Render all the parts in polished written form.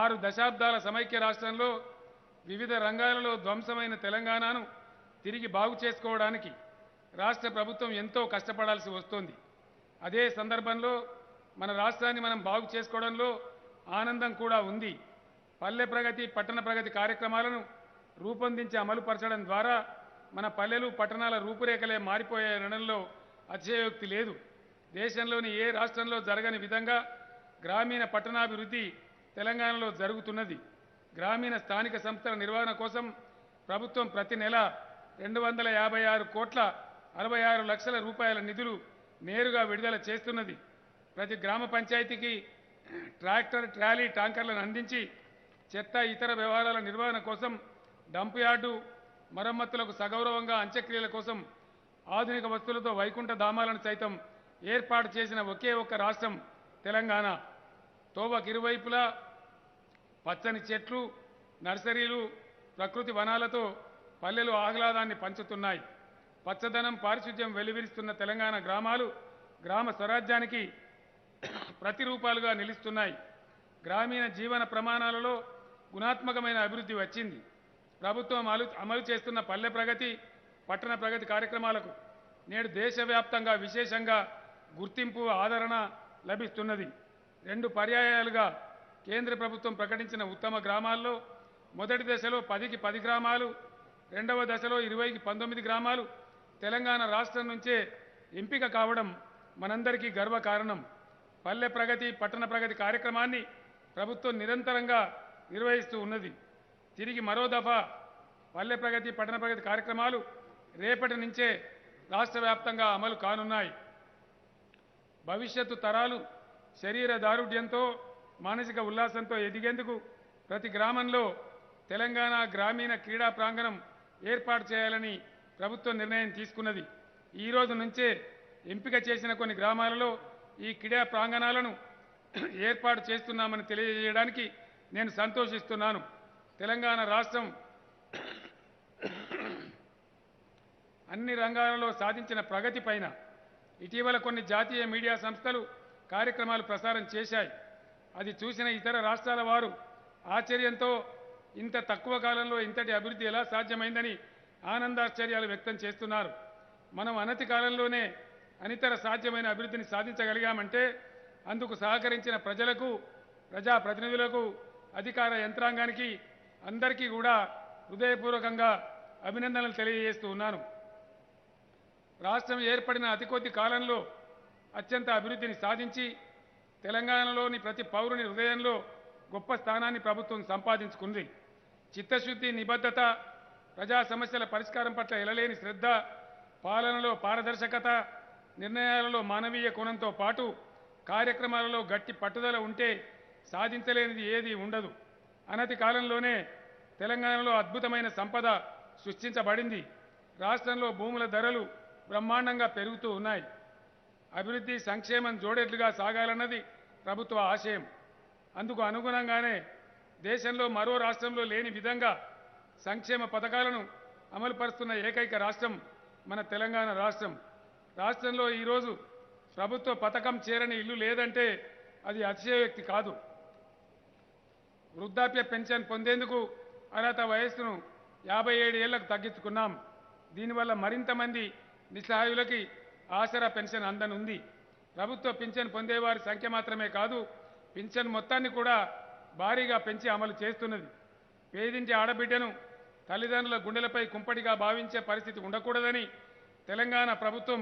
6 దశాబ్దాల సమైక్య రాష్ట్రంలో వివిధ రంగాలలో ధ్వంసమైన తెలంగాణను తిరిగి బాగు చేసుకోవడానికి రాష్ట్ర ప్రభుత్వం ఎంతో కష్టపడాల్సి వస్తోంది. అదే సందర్భంలో మన రాష్ట్రాన్ని మనం బాగు చేసుకోవడంలో ఆనందం కూడా ఉంది. పల్లె ప్రగతి, పట్టణ ప్రగతి కార్యక్రమాలను రూపొందించి అమలుపరచడం ద్వారా మన పల్లెలు, పట్టణాల రూపురేఖలే మారిపోయాయనడంలో అతిశయోక్తి లేదు. దేశంలోని ఏ రాష్ట్రంలో జరగని విధంగా గ్రామీణ పట్టణాభివృద్ధి తెలంగాణలో జరుగుతున్నది. గ్రామీణ స్థానిక సంస్థల నిర్వహణ కోసం ప్రభుత్వం ప్రతి నెల 256 కోట్ల 66 లక్షల రూపాయల నిధులు నేరుగా విడుదల చేస్తున్నది. ప్రతి గ్రామ పంచాయతీకి ట్రాక్టర్, ట్రాలీ, ట్యాంకర్లను అందించి చెత్త, ఇతర వ్యవహారాల నిర్వహణ కోసం డంప్ యార్డు మరమ్మతులకు సగౌరవంగా అంత్యక్రియల కోసం ఆధునిక వస్తువులతో వైకుంఠ ధామాలను సైతం ఏర్పాటు చేసిన ఒకే ఒక్క రాష్ట్రం తెలంగాణ. తోవకు ఇరువైపులా పచ్చని చెట్లు, నర్సరీలు, ప్రకృతి వనాలతో పల్లెలు ఆహ్లాదాన్ని పంచుతున్నాయి. పచ్చదనం, పారిశుధ్యం వెలువరిస్తున్న తెలంగాణ గ్రామాలు గ్రామ స్వరాజ్యానికి ప్రతిరూపాలుగా నిలుస్తున్నాయి. గ్రామీణ జీవన ప్రమాణాలలో గుణాత్మకమైన అభివృద్ధి వచ్చింది. ప్రభుత్వం అమలు చేస్తున్న పల్లె ప్రగతి, పట్టణ ప్రగతి కార్యక్రమాలకు నేడు దేశవ్యాప్తంగా విశేషంగా గుర్తింపు, ఆదరణ లభిస్తున్నది. 2 పర్యాయాలుగా కేంద్ర ప్రభుత్వం ప్రకటించిన ఉత్తమ గ్రామాల్లో మొదటి దశలో 10కి 10 గ్రామాలు, రెండవ దశలో 20కి 19 గ్రామాలు తెలంగాణ రాష్ట్రం నుంచే ఎంపిక కావడం మనందరికీ గర్వకారణం. పల్లె ప్రగతి, పట్టణ ప్రగతి కార్యక్రమాన్ని ప్రభుత్వం నిరంతరంగా నిర్వహిస్తూ ఉన్నది. తిరిగి మరో దఫా పల్లె ప్రగతి, పట్టణ ప్రగతి కార్యక్రమాలు రేపటి నుంచే రాష్ట్ర వ్యాప్తంగా అమలు కానున్నాయి. భవిష్యత్తు తరాలు శరీర దారుఢ్యంతో, మానసిక ఉల్లాసంతో ఎదిగేందుకు ప్రతి గ్రామంలో తెలంగాణ గ్రామీణ క్రీడా ప్రాంగణం ఏర్పాటు చేయాలని ప్రభుత్వం నిర్ణయం తీసుకున్నది. ఈ రోజు నుంచే ఎంపిక చేసిన కొన్ని గ్రామాలలో ఈ క్రీడా ప్రాంగణాలను ఏర్పాటు చేస్తున్నామని తెలియజేయడానికి నేను సంతోషిస్తున్నాను. తెలంగాణ రాష్ట్రం అన్ని రంగాలలో సాధించిన ప్రగతి పైన ఇటీవల కొన్ని జాతీయ మీడియా సంస్థలు కార్యక్రమాలు ప్రసారం చేశాయి. అది చూసిన ఇతర రాష్ట్రాల వారు ఆశ్చర్యంతో ఇంత తక్కువ కాలంలో ఇంతటి అభివృద్ధి ఎలా సాధ్యమైందని ఆనందాశ్చర్యాలు వ్యక్తం చేస్తున్నారు. మనం అనతి కాలంలోనే అనితర సాధ్యమైన అభివృద్ధిని సాధించగలిగామంటే అందుకు సహకరించిన ప్రజలకు, ప్రజాప్రతినిధులకు, అధికార యంత్రాంగానికి అందరికీ కూడా హృదయపూర్వకంగా అభినందనలు తెలియజేస్తూ ఉన్నాను. రాష్ట్రం ఏర్పడిన అతి కొద్ది కాలంలో అత్యంత అభివృద్ధిని సాధించి తెలంగాణలోని ప్రతి పౌరుని హృదయంలో గొప్ప స్థానాన్ని ప్రభుత్వం సంపాదించుకుంది. చిత్తశుద్ధి, నిబద్ధత, ప్రజా సమస్యల పరిష్కారం పట్ల ఎలలేని శ్రద్ధ, పాలనలో పారదర్శకత, నిర్ణయాలలో మానవీయ కోణంతో పాటు కార్యక్రమాలలో గట్టి పట్టుదల ఉంటే సాధించలేనిది ఏదీ ఉండదు. అనతి కాలంలోనే తెలంగాణలో అద్భుతమైన సంపద సృష్టించబడింది. రాష్ట్రంలో భూముల ధరలు బ్రహ్మాండంగా పెరుగుతూ ఉన్నాయి. అభివృద్ధి, సంక్షేమం జోడెడ్లుగా సాగాలన్నది ప్రభుత్వ ఆశయం. అందుకు అనుగుణంగానే దేశంలో మరో రాష్ట్రంలో లేని విధంగా సంక్షేమ పథకాలను అమలుపరుస్తున్న ఏకైక రాష్ట్రం మన తెలంగాణ రాష్ట్రం. రాష్ట్రంలో ఈరోజు ప్రభుత్వ పథకం చేరని ఇల్లు లేదంటే అది అతిశయోక్తి కాదు. వృద్ధాప్య పెన్షన్ పొందేందుకు అర్హత వయస్సును 57 ఏళ్లకు తగ్గించుకున్నాం. దీనివల్ల మరింత మంది నిస్సహాయులకి ఆసరా పెన్షన్ అందనుంది. ప్రభుత్వ పింఛన్ పొందేవారి సంఖ్య మాత్రమే కాదు, పింఛన్ మొత్తాన్ని కూడా భారీగా పెంచి అమలు చేస్తున్నది. పేదింటి ఆడబిడ్డను తల్లిదండ్రుల గుండెలపై కుంపటిగా భావించే పరిస్థితి ఉండకూడదని తెలంగాణ ప్రభుత్వం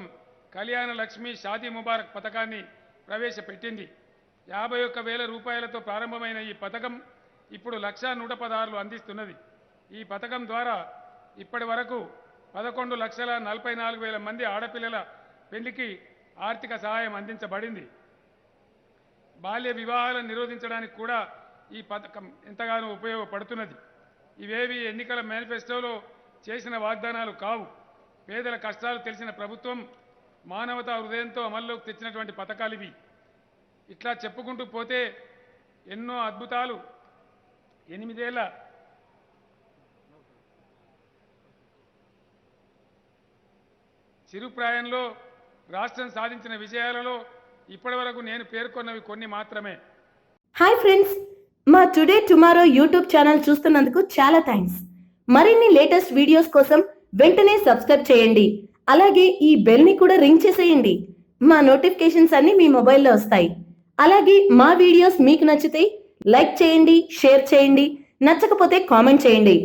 కళ్యాణ లక్ష్మి, షాదీ ముబారక్ పథకాన్ని ప్రవేశపెట్టింది. 51,000 రూపాయలతో ప్రారంభమైన ఈ పథకం ఇప్పుడు 1,116,000 అందిస్తున్నది. ఈ పథకం ద్వారా ఇప్పటి వరకు 11,44,000 మంది ఆడపిల్లల పెళ్లికి ఆర్థిక సహాయం అందించబడింది. బాల్య వివాహాలను నిరోధించడానికి కూడా ఈ పథకం ఎంతగానో ఉపయోగపడుతున్నది. ఇవేవి ఎన్నికల మేనిఫెస్టోలో చేసిన వాగ్దానాలు కావు. పేదల కష్టాలు తెలిసిన ప్రభుత్వం మానవతా హృదయంతో అమల్లోకి తెచ్చినటువంటి పథకాలు ఇవి. ఇట్లా చెప్పుకుంటూ పోతే ఎన్నో అద్భుతాలు 8 ఏళ్ల చిరుప్రాయంలో రాష్ట్రం సాధించిన విజయాలలో ఇప్పటివరకు నేను పేర్కొన్నవి కొన్ని మాత్రమే. హాయ్ ఫ్రెండ్స్, మా టుడే టుమారో యూట్యూబ్ ఛానల్ చూస్తున్నందుకు చాలా థ్యాంక్స్. మరిన్ని లేటెస్ట్ వీడియోస్ కోసం వెంటనే సబ్స్క్రైబ్ చేయండి. అలాగే ఈ బెల్ ని కూడా రింగ్ చేసేయండి. మా నోటిఫికేషన్స్ అన్ని మీ మొబైల్లో వస్తాయి. అలాగే మా వీడియోస్ మీకు నచ్చితే లైక్ చేయండి, షేర్ చేయండి, నచ్చకపోతే కామెంట్ చేయండి.